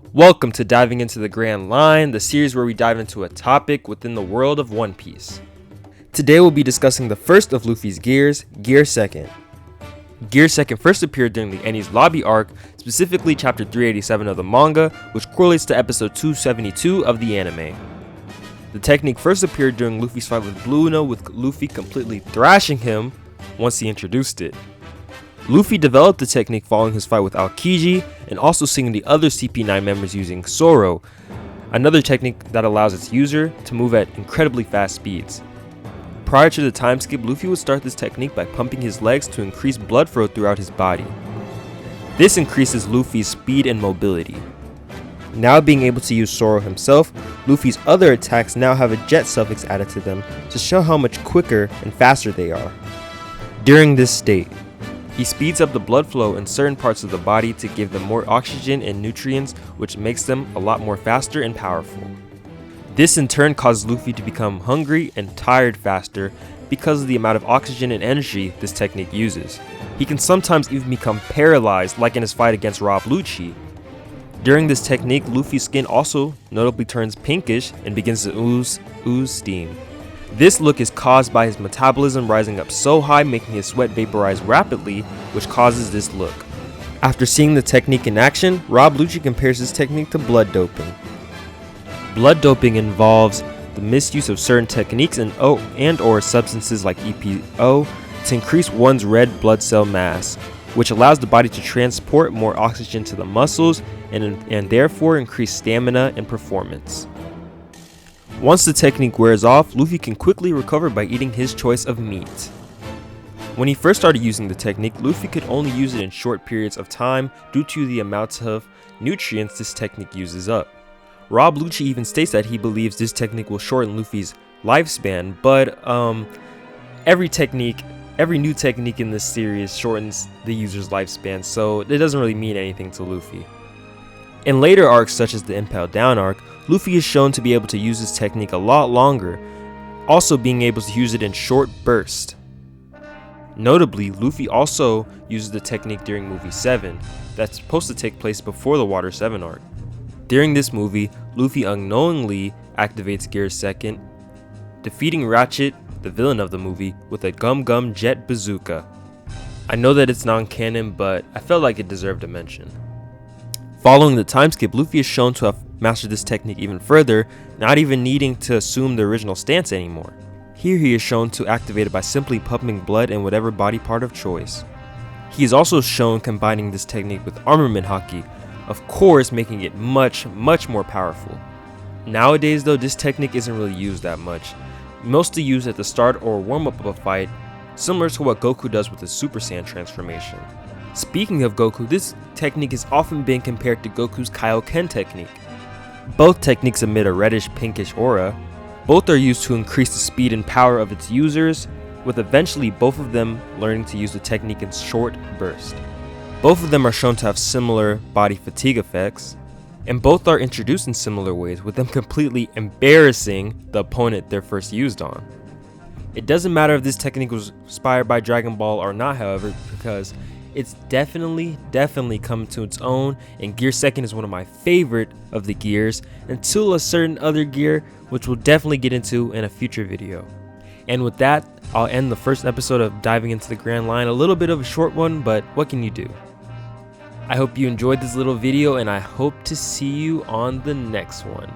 Welcome to Diving into the Grand Line, the series where we dive into a topic within the world of One Piece. Today we'll be discussing the first of Luffy's gears, Gear Second. Gear Second first appeared during the Enies Lobby arc, specifically chapter 387 of the manga, which correlates to episode 272 of the anime. The technique first appeared during Luffy's fight with Blue Uno, with Luffy completely thrashing him once he introduced it. Luffy developed the technique following his fight with Aokiji and also seeing the other CP9 members using Soro, another technique that allows its user to move at incredibly fast speeds. Prior to the time skip, Luffy would start this technique by pumping his legs to increase blood flow throughout his body. This increases Luffy's speed and mobility. Now being able to use Soro himself, Luffy's other attacks now have a jet suffix added to them to show how much quicker and faster they are. During this state, he speeds up the blood flow in certain parts of the body to give them more oxygen and nutrients, which makes them a lot more faster and powerful. This in turn causes Luffy to become hungry and tired faster because of the amount of oxygen and energy this technique uses. He can sometimes even become paralyzed, like in his fight against Rob Lucci. During this technique, Luffy's skin also notably turns pinkish and begins to ooze steam. This look is caused by his metabolism rising up so high, making his sweat vaporize rapidly, which causes this look. After seeing the technique in action, Rob Lucci compares this technique to blood doping. Blood doping involves the misuse of certain techniques and or substances like EPO to increase one's red blood cell mass, which allows the body to transport more oxygen to the muscles and therefore increase stamina and performance. Once the technique wears off, Luffy can quickly recover by eating his choice of meat. When he first started using the technique, Luffy could only use it in short periods of time due to the amounts of nutrients this technique uses up. Rob Lucci even states that he believes this technique will shorten Luffy's lifespan, but every new technique in this series shortens the user's lifespan, so it doesn't really mean anything to Luffy. In later arcs such as the Impel Down arc, Luffy is shown to be able to use this technique a lot longer, also being able to use it in short bursts. Notably, Luffy also uses the technique during movie 7, that's supposed to take place before the Water 7 arc. During this movie, Luffy unknowingly activates Gear Second, defeating Ratchet, the villain of the movie, with a Gum Gum Jet Bazooka. I know that it's non-canon, but I felt like it deserved a mention. Following the time skip, Luffy is shown to have mastered this technique even further, not even needing to assume the original stance anymore. Here he is shown to activate it by simply pumping blood in whatever body part of choice. He is also shown combining this technique with armament haki, of course making it much more powerful. Nowadays though, this technique isn't really used that much, mostly used at the start or warm-up of a fight, similar to what Goku does with his Super Saiyan transformation. Speaking of Goku, this technique has often been compared to Goku's Kaioken technique. Both techniques emit a reddish-pinkish aura. Both are used to increase the speed and power of its users, with eventually both of them learning to use the technique in short bursts. Both of them are shown to have similar body fatigue effects, and both are introduced in similar ways, with them completely embarrassing the opponent they're first used on. It doesn't matter if this technique was inspired by Dragon Ball or not, however, because it's definitely come to its own, and Gear Second is one of my favorite of the gears, until a certain other gear, which we'll definitely get into in a future video. And with that, I'll end the first episode of Diving into the Grand Line, a little bit of a short one, but what can you do? I hope you enjoyed this little video, and I hope to see you on the next one.